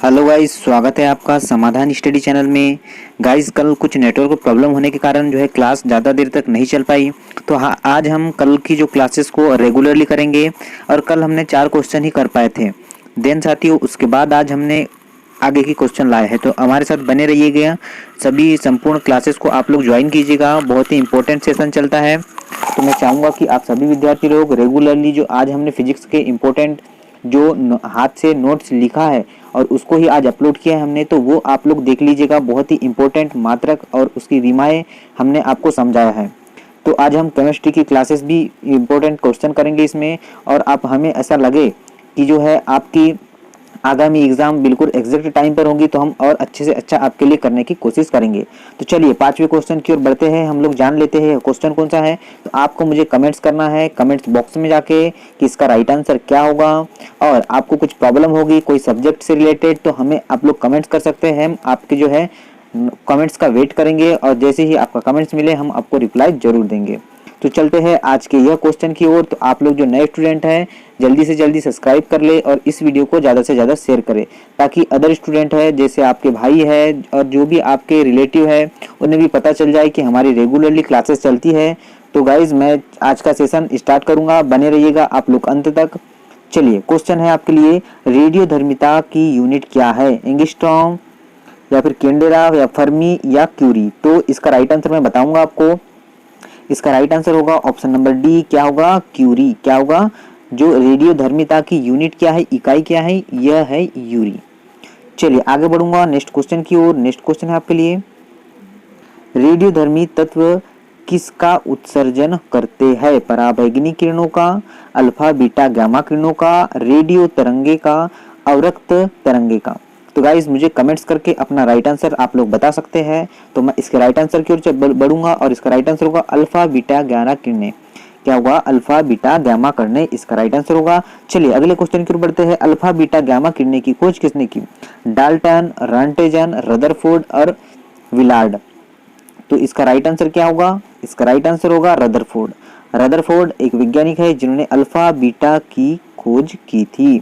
Hello guys, स्वागत है आपका समाधान स्टडी चैनल में। गाइस, कल कुछ नेटवर्क प्रॉब्लम होने के कारण जो है क्लास ज़्यादा देर तक नहीं चल पाई। तो हाँ, आज हम कल की जो क्लासेस को रेगुलरली करेंगे और कल हमने 4 क्वेश्चन ही कर पाए थे। देन साथियों, उसके बाद आज हमने आगे की क्वेश्चन लाए हैं। तो हमारे साथ बने रहिएगा, सभी संपूर्ण क्लासेस को आप लोग ज्वाइन कीजिएगा। बहुत ही इंपॉर्टेंट सेशन चलता है। तो मैं चाहूँगा कि आप सभी विद्यार्थी लोग रेगुलरली जो आज हमने फिजिक्स के इम्पोर्टेंट जो हाथ से नोट्स लिखा है और उसको ही आज अपलोड किया है हमने, तो वो आप लोग देख लीजिएगा। बहुत ही इंपॉर्टेंट मात्रक और उसकी विमाएँ हमने आपको समझाया है। तो आज हम केमिस्ट्री की क्लासेस भी इम्पोर्टेंट क्वेश्चन करेंगे इसमें, और आप हमें ऐसा लगे कि जो है आपकी आगामी एग्जाम बिल्कुल एग्जैक्ट टाइम पर होंगी, तो हम और अच्छे से अच्छा आपके लिए करने की कोशिश करेंगे। तो चलिए 5वें क्वेश्चन की ओर बढ़ते हैं। हम लोग जान लेते हैं क्वेश्चन कौन सा है। तो आपको मुझे कमेंट्स करना है कमेंट्स बॉक्स में जाके कि इसका राइट आंसर क्या होगा। और आपको कुछ प्रॉब्लम होगी कोई सब्जेक्ट से रिलेटेड, तो हमें आप लोग कमेंट्स कर सकते हैं। हम आपके जो है कमेंट्स का वेट करेंगे और जैसे ही आपका कमेंट्स मिले हम आपको रिप्लाई जरूर देंगे। तो चलते हैं आज के यह क्वेश्चन की ओर। तो आप लोग जो नए स्टूडेंट हैं जल्दी से जल्दी सब्सक्राइब कर ले और इस वीडियो को ज़्यादा से ज़्यादा शेयर करें, ताकि अदर स्टूडेंट है जैसे आपके भाई है और जो भी आपके रिलेटिव है उन्हें भी पता चल जाए कि हमारी रेगुलरली क्लासेस चलती है। तो गाइज, मैं आज का सेशन स्टार्ट करूँगा, बने रहिएगा आप लोग अंत तक। चलिए, क्वेश्चन है आपके लिए, रेडियोधर्मिता की यूनिट क्या है? एंगस्ट्रॉम या फिर केंडेला या फर्मी या क्यूरी? तो इसका राइट आंसर मैं बताऊंगा आपको। इसका राइट आंसर होगा ऑप्शन नंबर डी। क्या होगा? क्यूरी। क्या होगा? जो रेडियोधर्मिता की यूनिट क्या है, इकाई क्या है, यह है यूरी। चलिए आगे बढ़ूंगा नेक्स्ट क्वेश्चन की ओर। नेक्स्ट क्वेश्चन है आपके लिए, रेडियोधर्मी तत्व किसका उत्सर्जन करते हैं? पराबैंगनी किरणों का, अल्फा बीटा गामा किरणों का, रेडियो तरंगे का, अवरक्त तरंगे का? तो गाइज, मुझे कमेंट्स करके अपना राइट आंसर आप लोग बता सकते हैं। तो मैं इसके राइट आंसर की ओर बढ़ूंगा और इसका राइट आंसर होगा अल्फा बीटा गामा किरणें। क्या होगा? अल्फा बीटा गामा किरणें इसका राइट आंसर होगा। चलिए अगले क्वेश्चन की ओर बढ़ते हैं। अल्फा बीटा गामा किरणें की खोज किसने की? डाल्टन, रंटेजन, रदरफोर्ड और विलार्ड? तो इसका राइट आंसर क्या होगा? इसका राइट आंसर होगा रदरफोर्ड। रदरफोर्ड एक वैज्ञानिक है जिन्होंने अल्फा बीटा की खोज की थी।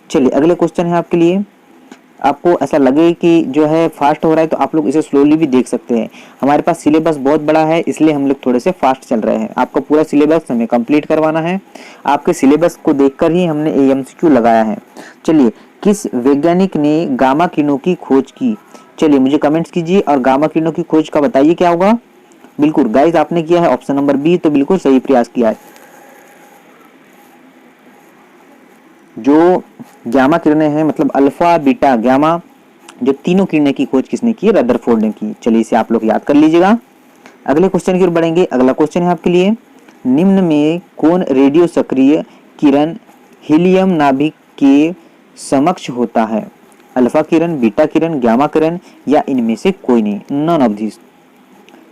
चलिए अगले क्वेश्चन है आपके लिए। आपको ऐसा लगे कि जो है फास्ट हो रहा है तो आप लोग इसे स्लोली भी देख सकते हैं। हमारे पास सिलेबस बहुत बड़ा है, इसलिए हम लोग थोड़े से फास्ट चल रहे हैं। आपका पूरा सिलेबस हमें कंप्लीट करवाना है। आपके सिलेबस को देखकर ही हमने एमसीक्यू लगाया है। चलिए, किस वैज्ञानिक ने गामा किरणों की खोज की? चलिए मुझे कमेंट्स कीजिए और गामा किरणों की खोज का बताइए क्या होगा। बिल्कुल गाइज, आपने किया है ऑप्शन नंबर बी, तो बिल्कुल सही प्रयास किया है। जो गामा किरणें हैं, मतलब अल्फा बीटा गामा, जो तीनों किरणें की खोज किसने की? रदरफोर्ड ने की। चलिए इसे आप लोग याद कर लीजिएगा। अगले क्वेश्चन की ओर बढ़ेंगे। अगला क्वेश्चन है आपके लिए, निम्न में कौन रेडियो सक्रिय किरण हीलियम नाभिक के समक्ष होता है? अल्फा किरण, बीटा किरण, गामा किरण या इनमें से कोई नहीं? None of this.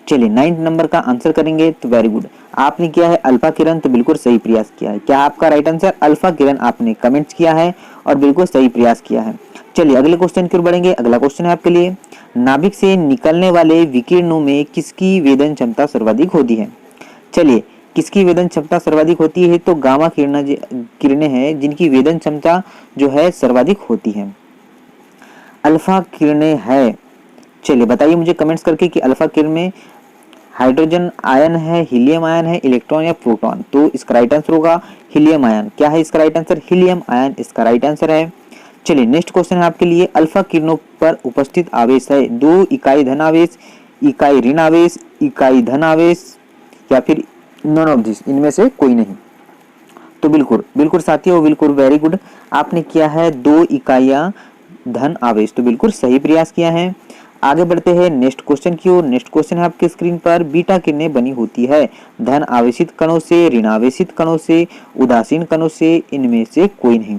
चलिए 9 नंबर का आंसर करेंगे, तो वेरी गुड। आपने किया है अल्फा किरण, तो बिल्कुल सही प्रयास किया है। क्या आपका राइट आंसर अल्फा किरण? आपने कमेंट्स किया है और बिल्कुल सही प्रयास किया है। चलिए अगले क्वेश्चन की ओर बढ़ेंगे। अगला क्वेश्चन है आपके लिए, नाभिक से निकलने वाले विकिरणों में किसकी वेदन क्षमता सर्वाधिक होती है? चलिए, किसकी वेदन क्षमता सर्वाधिक होती है? तो गामा किरणें हैं जिनकी वेदन क्षमता जो है सर्वाधिक होती है। अल्फा किरणें है। चलिए बताइए मुझे कमेंट्स करके कि अल्फा किरण में हाइड्रोजन आयन है, हीलियम आयन है, इलेक्ट्रॉन या प्रोटॉन? तो इसका राइट आंसर होगा हीलियम आयन। क्या है इसका राइट आंसर? हीलियम आयन इसका राइट आंसर है। चलिए नेक्स्ट क्वेश्चन है आपके लिए, अल्फा किरणों पर उपस्थित आवेश है 2 इकाई धन आवेश, इकाई ऋण आवेश, इकाई धन आवेश या फिर नॉन ऑफ दिस, इनमें से कोई नहीं? तो बिल्कुल बिल्कुल साथियों, बिल्कुल वेरी गुड। आपने किया है 2 इकाइयां धन आवेश, तो बिल्कुल सही प्रयास किया है। आगे बढ़ते हैं नेक्स्ट क्वेश्चन की ओर। नेक्स्ट क्वेश्चन है आपके स्क्रीन पर, बीटा किरणें बनी होती है धन आवेशित कणों से, ऋण आवेशित कणों से, उदासीन कणों से, इनमें से कोई नहीं?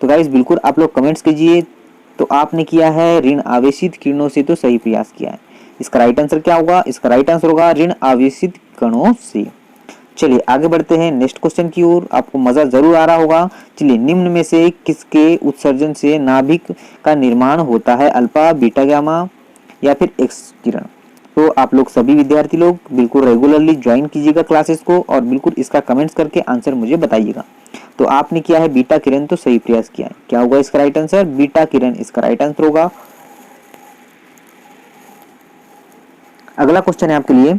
तो गाइस बिल्कुल आप लोग कमेंट्स कीजिए। तो आपने किया है ऋण आवेशित किरणों से, तो सही प्रयास किया है। इसका राइट आंसर क्या होगा? इसका राइट आंसर होगा ऋण आवेशित कणों से। चलिए आगे बढ़ते हैं नेक्स्ट क्वेश्चन की ओर। आपको मजा जरूर आ रहा होगा। चलिए, निम्न में से किसके उत्सर्जन से नाभिक का निर्माण होता है? अल्फा बीटा गामा या फिर एक्स किरण? तो आप लोग सभी विद्यार्थी लोग बिल्कुल रेगुलरली ज्वाइन कीजिएगा क्लासेस को और बिल्कुल इसका कमेंट्स करके आंसर मुझे बताइएगा। तो आपने किया है बीटा किरण, तो सही प्रयास किया है। क्या होगा इसका राइट आंसर? बीटा किरण इसका राइट आंसर होगा। अगला क्वेश्चन है आपके लिए,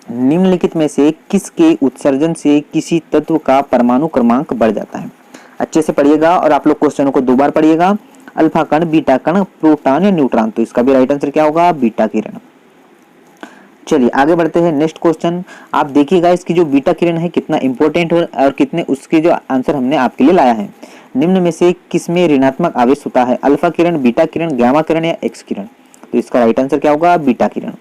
निम्नलिखित में से किसके उत्सर्जन से किसी तत्व का परमाणु क्रमांक बढ़ जाता है? अच्छे से पढ़िएगा और आप लोग क्वेश्चनों को 2 बार पढ़िएगा। अल्फा कण, बीटा कण, प्रोटॉन या न्यूट्रॉन, तो इसका भी राइट आंसर क्या होगा? बीटा किरण। चलिए आगे बढ़ते हैं। नेक्स्ट क्वेश्चन आप देखिएगा, इसकी जो बीटा किरण है कितना इंपॉर्टेंट है और कितने उसके जो आंसर हमने आपके लिए लाया है। निम्न में से किसमें ऋणात्मक आवेश होता है? अल्फा किरण, बीटा किरण, गामा किरण या एक्स किरण, तो इसका राइट आंसर क्या होगा? बीटा किरण।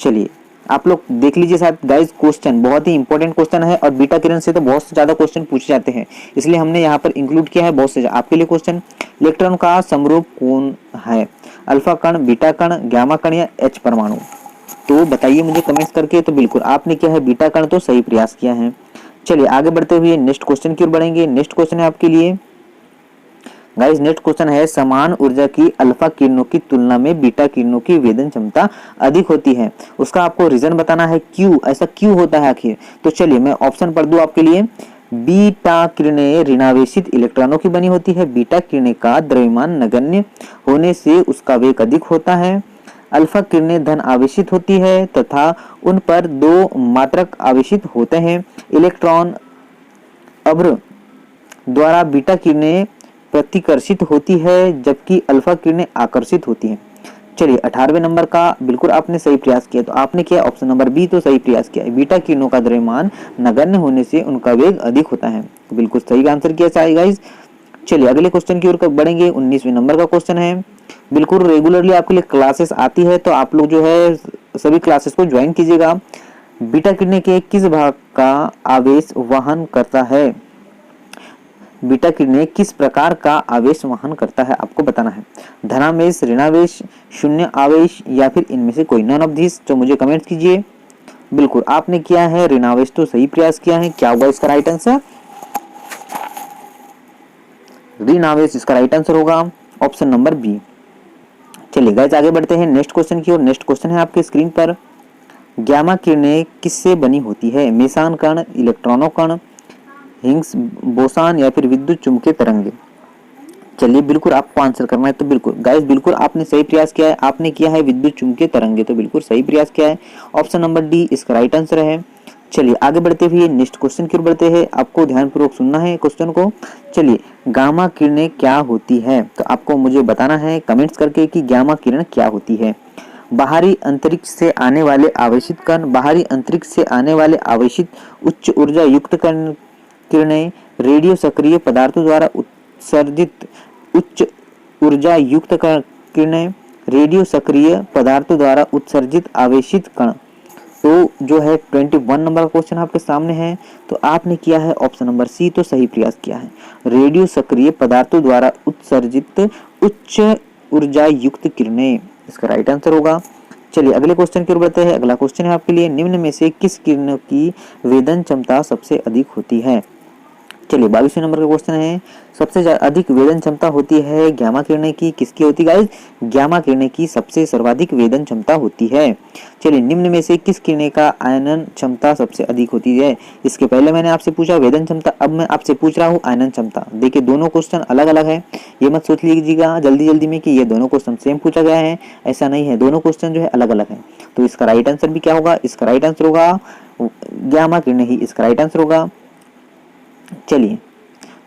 चलिए आप लोग देख लीजिए साथ गाइस, क्वेश्चन बहुत ही इंपॉर्टेंट क्वेश्चन है और बीटा किरण से तो बहुत से ज्यादा क्वेश्चन पूछे जाते हैं, इसलिए हमने यहाँ पर इंक्लूड किया है बहुत से आपके लिए क्वेश्चन। इलेक्ट्रॉन का समरूप कौन है? अल्फा कण, बीटा कण, गामा कण या एच परमाणु, तो बताइए मुझे कमेंट्स करके। तो बिल्कुल आपने किया है बीटा कण, तो सही प्रयास किया है। चलिए आगे बढ़ते हुए नेक्स्ट क्वेश्चन की ओर बढ़ेंगे। नेक्स्ट क्वेश्चन है आपके लिए गाइस, नेक्स्ट क्वेश्चन है, समान ऊर्जा की अल्फा किरणों की तुलना में बीटा किरणों की वेदन क्षमता अधिक होती है। उसका आपको रीजन बताना है, क्यों ऐसा क्यों होता है आखिर। तो चलिए मैं ऑप्शन पढ़ दूं आपके लिए। बीटा किरणें ऋणावेशित इलेक्ट्रॉनों की बनी होती है। बीटा किरणें का द्रव्यमान नगण्य होने से उसका वेग अधिक होता है। अल्फा किरणें धन आवेशित होती है तथा उन पर 2 मात्रक आवेशित होते हैं। इलेक्ट्रॉन अभ्र द्वारा बीटा किरणें प्रतिकर्षित होती है जबकि अल्फा किरणें आकर्षित होती हैं। चलिए 18वें नंबर का बिल्कुल आपने सही प्रयास किया, तो आपने किया ऑप्शन नंबर बी, तो सही प्रयास किया है। बीटा किरणों का द्रव्यमान नगण्य होने से उनका वेग अधिक होता है, तो बिल्कुल सही आंसर किया चाहिए गाइस। चलिए अगले क्वेश्चन की ओर बढ़ेंगे। 19वें नंबर का क्वेश्चन है, बिल्कुल रेगुलरली आपके लिए क्लासेस आती है, तो आप लोग जो है सभी क्लासेस को ज्वाइन कीजिएगा। बीटा किरणें के किस भाग का आवेश वहन करता है? बीटा किरणें किस प्रकार का आवेश वहन करता है आपको बताना है। धनावेश, ऋणावेश, शून्य आवेश या फिर इनमें से कोई, नॉन ऑफ दिस, तो मुझे कमेंट कीजिए। बिल्कुल आपने किया है ऋणावेश, तो सही प्रयास किया है। क्या होगा इसका राइट आंसर? ऋणावेश इसका राइट आंसर होगा ऑप्शन नंबर बी। चलिए गाइस आगे बढ़ते हैं नेक्स्ट क्वेश्चन की ओर। नेक्स्ट क्वेश्चन है आपके स्क्रीन पर, गामा किरणें किससे बनी होती है? मेसान कण, इलेक्ट्रॉनों कण, हिग्स बोसान या फिर विद्युत चुंबकीय तरंगे। चलिए बिल्कुल आपको आंसर करना है, तो बिल्कुल गाइस बिल्कुल आपने सही प्रयास किया है। आपने किया है विद्युत चुंबकीय तरंगे, तो बिल्कुल सही प्रयास किया है। ऑप्शन नंबर डी इसका राइट आंसर है। चलिए आगे बढ़ते हुए नेक्स्ट क्वेश्चन की ओर बढ़ते हैं। आपको ध्यानपूर्वक सुनना है क्वेश्चन को। चलिए गामा किरणें क्या होती है, तो आपको मुझे बताना है कमेंट्स करके कि गामा किरण क्या होती है। बाहरी अंतरिक्ष से आने वाले आवेशित कण, बाहरी अंतरिक्ष से आने वाले आवेशित उच्च ऊर्जा युक्त कण किरणें, रेडियो सक्रिय पदार्थों द्वारा उत्सर्जित उच्च ऊर्जा युक्त किरणें, रेडियो सक्रिय पदार्थों द्वारा उत्सर्जित आवेशित कण। तो जो है 21 नंबर का क्वेश्चन आपके सामने है, तो आपने किया है ऑप्शन नंबर सी, तो सही प्रयास किया है। रेडियो सक्रिय पदार्थों द्वारा उत्सर्जित उच्च ऊर्जा युक्त किरणें, इसका राइट आंसर होगा। चलिए अगले क्वेश्चन की ओर बढ़ते हैं। अगला क्वेश्चन है आपके लिए, निम्न में से किस किरणों की वेदन क्षमता सबसे अधिक होती है? चलिए 22वें नंबर का क्वेश्चन है, सबसे अधिक वेदन क्षमता होती है गामा किरणें की, किसकी होती है गाइस? गामा किरणें की सबसे सर्वाधिक वेदन क्षमता होती है। चलिए निम्न में से किस किरणें का आयनन क्षमता सबसे अधिक होती है? इसके पहले मैंने आपसे पूछा वेदन क्षमता, अब मैं आपसे पूछ रहा हूँ आयनन क्षमता। देखिए दोनों क्वेश्चन अलग अलग है, ये मत सोच लीजिएगा जल्दी जल्दी में कि ये दोनों क्वेश्चन सेम पूछा गया है, ऐसा नहीं है, दोनों क्वेश्चन जो है अलग अलग है। तो इसका राइट आंसर भी क्या होगा? इसका राइट आंसर होगा गामा किरणें ही इसका राइट आंसर होगा। चलिए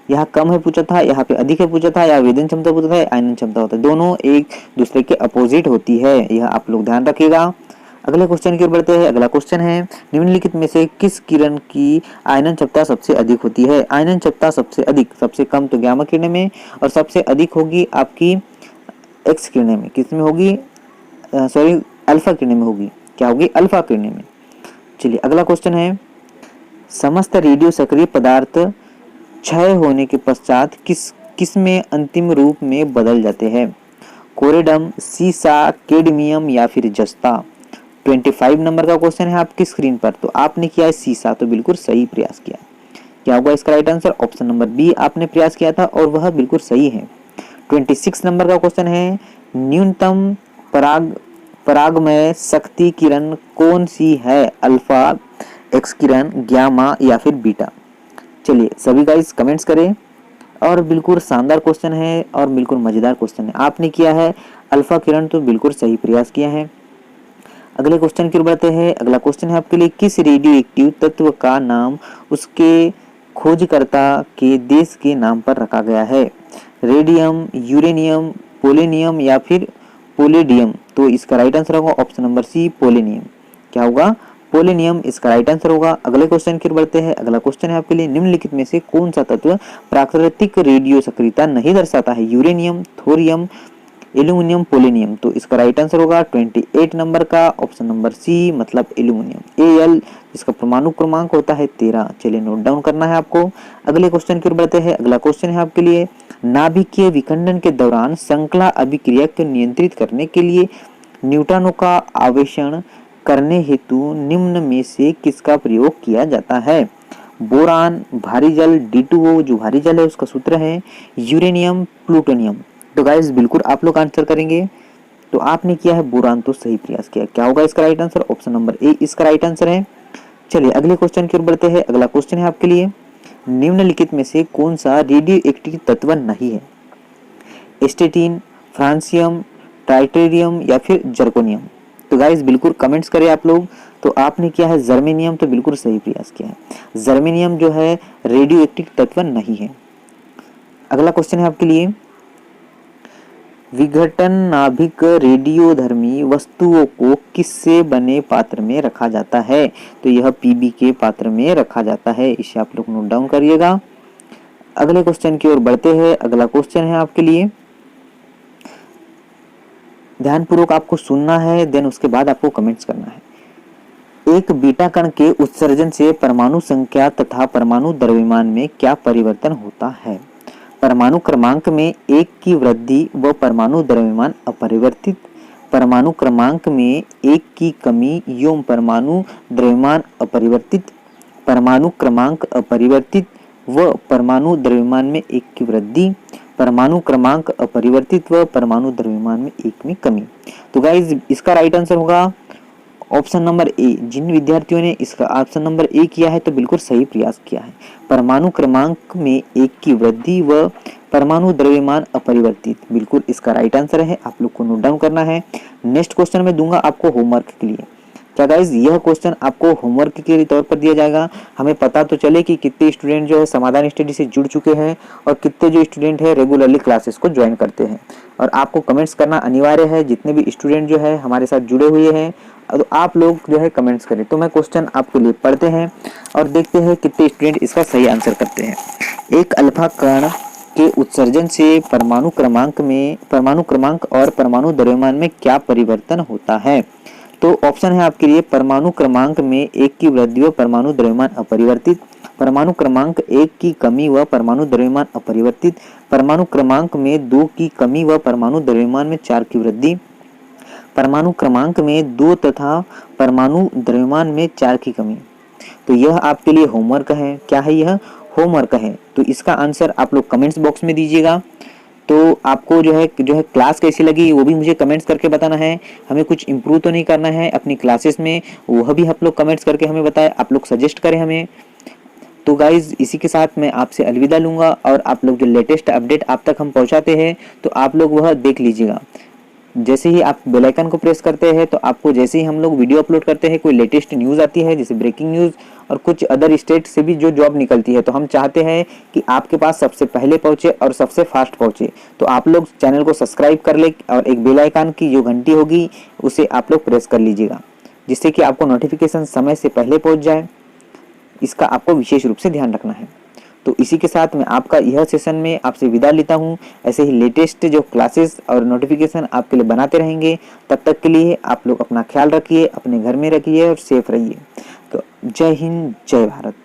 यहाँ कम है पूछा था, यहाँ पे अधिक है पूछा था, या वेदन क्षमता पूछा था, आयनन क्षमता होता है, दोनों एक दूसरे के अपोजिट होती है, यह आप लोग ध्यान रखिएगा। अगले क्वेश्चन की ओर बढ़ते हैं। अगला क्वेश्चन है, निम्नलिखित में से किस किरण की आयनन क्षमता सबसे अधिक होती है? आयनन क्षमता सबसे अधिक, सबसे कम तो गामा किरणें में, और सबसे अधिक होगी आपकी एक्स किरणें में। किस में होगी? सॉरी अल्फा किरणें में होगी। क्या होगी? अल्फा किरणें में। चलिए अगला क्वेश्चन है, समस्त रेडियो सक्रिय पदार्थ क्षय होने के पश्चात किस में अंतिम रूप में बदल जाते हैं? कोरेडम, सीसा, कैडमियम या फिर जस्ता। 25 नंबर का क्वेश्चन है आपकी स्क्रीन पर, तो आपने किया है सीसा, तो बिल्कुल सही प्रयास किया। क्या होगा इसका right answer? Option number B आपने प्रयास किया था और वह बिल्कुल सही है। 26 नंबर का क्वेश्चन है, न्यूनतम परागमय शक्ति किरण कौन सी है? अल्फा, एक्स किरण, गामा या फिर बीटा। चलिए सभी गाइस कमेंट्स करें, और बिल्कुल शानदार क्वेश्चन है और बिल्कुल मजेदार क्वेश्चन है। आपने किया है अल्फा किरण, तो बिल्कुल सही प्रयास किया है। अगले क्वेश्चन की ओर बढ़ते हैं। अगला क्वेश्चन है आपके लिए, किस रेडियो एक्टिव तत्व का नाम उसके खोजकर्ता के देश के नाम पर रखा गया है? रेडियम, यूरेनियम, पोलेनियम या फिर पोलेडियम? तो इसका राइट आंसर होगा ऑप्शन नंबर सी, पोलेनियम। क्या होगा? पोलेनियम इसका राइट आंसर होगा। अगले क्वेश्चन की ओर बढ़ते हैं। अगला क्वेश्चन है आपके लिए, निम्नलिखित में से कौन सा तत्व प्राकृतिक रेडियो सक्रियता नहीं दर्शाता है? Uranium, thorium, aluminium, polonium? तो इसका राइट आंसर होगा 28 नंबर का ऑप्शन नंबर सी, मतलब एल्यूमिनियम। एल इसका परमाणु क्रमांक होता है 13। चलिए नोट डाउन करना है आपको। अगले क्वेश्चन की ओर बढ़ते हैं। अगला क्वेश्चन है आपके लिए, नाभिकीय विखंडन के दौरान श्रृंखला अभिक्रिया को नियंत्रित करने के लिए न्यूट्रॉनों का आवेशण करने हेतु निम्न में से किसका प्रयोग किया जाता है? बोरान, भारी जल, D2O जो भारी जल है उसका सूत्र है, यूरेनियम, प्लूटोनियम? तो गाइस बिल्कुल आप लोग आंसर करेंगे। तो आपने किया है बोरान, तो सही प्रयास किया। क्या होगा इसका right answer? Option number A इसका राइट आंसर है। चलिए अगले क्वेश्चन की ओर बढ़ते हैं। अगला क्वेश्चन है आपके लिए, निम्नलिखित में से कौन सा रेडियो एक्टिव तत्व नहीं है? एस्टेटिन, फ्रांसियम, टाइटेरियम या फिर जर्कोनियम? तो गाइस बिल्कुल कमेंट्स करें आप लोग। तो आपने किया है जर्मेनियम, तो बिल्कुल सही प्रयास किया है। जर्मेनियम जो है रेडियो एक्टिव तत्व नहीं है। अगला क्वेश्चन है आपके लिए, विघटन नाभिक रेडियोधर्मी वस्तुओं को किससे बने पात्र में रखा जाता है? तो यह पीबी के पात्र में रखा जाता है। इसे आप लोग नोट डाउन करिएगा। अगले क्वेश्चन की ओर बढ़ते हैं। अगला क्वेश्चन है आपके लिए, ध्यानपूर्वक आपको सुनना है, देन उसके बाद आपको कमेंट्स करना है। एक बीटा कण के उत्सर्जन से परमाणु संख्या तथा परमाणु द्रव्यमान में क्या परिवर्तन होता है? परमाणु क्रमांक में 1 की वृद्धि व परमाणु द्रव्यमान अपरिवर्तित, परमाणु क्रमांक में 1 की कमी एवं परमाणु द्रव्यमान अपरिवर्तित, परमाणु क्रमांक अपरिवर्तित व परमाणु द्रव्यमान में 1 की वृद्धि, परमाणु क्रमांक अपरिवर्तित व परमाणु द्रव्यमान में 1 में कमी। तो गाइज इसका राइट आंसर होगा ऑप्शन नंबर ए। जिन विद्यार्थियों ने इसका ऑप्शन नंबर ए किया है तो बिल्कुल सही प्रयास किया है। परमाणु क्रमांक में 1 की वृद्धि व परमाणु द्रव्यमान अपरिवर्तित, बिल्कुल इसका राइट आंसर है। आप लोग को नोट डाउन करना है। नेक्स्ट क्वेश्चन मैं दूंगा आपको होमवर्क के लिए। क्या गाइज यह क्वेश्चन आपको होमवर्क के तौर पर दिया जाएगा। हमें पता तो चले कि कितने स्टूडेंट जो है समाधान स्टडी से जुड़ चुके हैं और कितने जो स्टूडेंट है रेगुलरली क्लासेस को ज्वाइन करते हैं। और आपको कमेंट्स करना अनिवार्य है। जितने भी स्टूडेंट जो है हमारे साथ जुड़े हुए हैं, तो आप लोग जो है कमेंट्स करें। तो मैं क्वेश्चन आपके लिए पढ़ते हैं और देखते हैं कितने स्टूडेंट इसका सही आंसर करते हैं। एक अल्फा कण के उत्सर्जन से परमाणु क्रमांक और परमाणु द्रव्यमान में क्या परिवर्तन होता है? तो ऑप्शन है आपके लिए, परमाणु क्रमांक में 1 की वृद्धि व परमाणु द्रव्यमान अपरिवर्तित, परमाणु क्रमांक 1 की कमी व परमाणु द्रव्यमान अपरिवर्तित, परमाणु क्रमांक में 2 की कमी व परमाणु द्रव्यमान में 4 की वृद्धि, परमाणु क्रमांक में 2 तथा परमाणु द्रव्यमान में 4 की कमी। तो यह आपके लिए होमवर्क है। क्या है? यह होमवर्क है। तो इसका आंसर आप लोग कमेंट्स बॉक्स में दीजिएगा। तो आपको जो है क्लास कैसी लगी वो भी मुझे कमेंट्स करके बताना है। हमें कुछ इम्प्रूव तो नहीं करना है अपनी क्लासेस में, वह भी आप लोग कमेंट्स करके हमें बताएं। आप लोग सजेस्ट करें हमें। तो गाइज इसी के साथ मैं आपसे अलविदा लूंगा और आप लोग जो लेटेस्ट अपडेट आप तक हम पहुंचाते हैं तो आप लोग वह देख लीजिएगा। जैसे ही आप बेल आइकन को प्रेस करते हैं तो आपको जैसे ही हम लोग वीडियो अपलोड करते हैं, कोई लेटेस्ट न्यूज़ आती है जैसे ब्रेकिंग न्यूज़ और कुछ अदर स्टेट से भी जो जॉब निकलती है, तो हम चाहते हैं कि आपके पास सबसे पहले पहुंचे और सबसे फास्ट पहुंचे। तो आप लोग चैनल को सब्सक्राइब कर ले और एक बेल आइकन की जो घंटी होगी उसे आप लोग प्रेस कर लीजिएगा, जिससे कि आपको नोटिफिकेशन समय से पहले पहुँच जाए। इसका आपको विशेष रूप से ध्यान रखना है। तो इसी के साथ मैं आपका यह सेशन में आपसे विदा लेता हूं। ऐसे ही लेटेस्ट जो क्लासेस और नोटिफिकेशन आपके लिए बनाते रहेंगे। तब तक के लिए आप लोग अपना ख्याल रखिए, अपने घर में रखिए और सेफ रहिए। तो जय हिंद, जय भारत।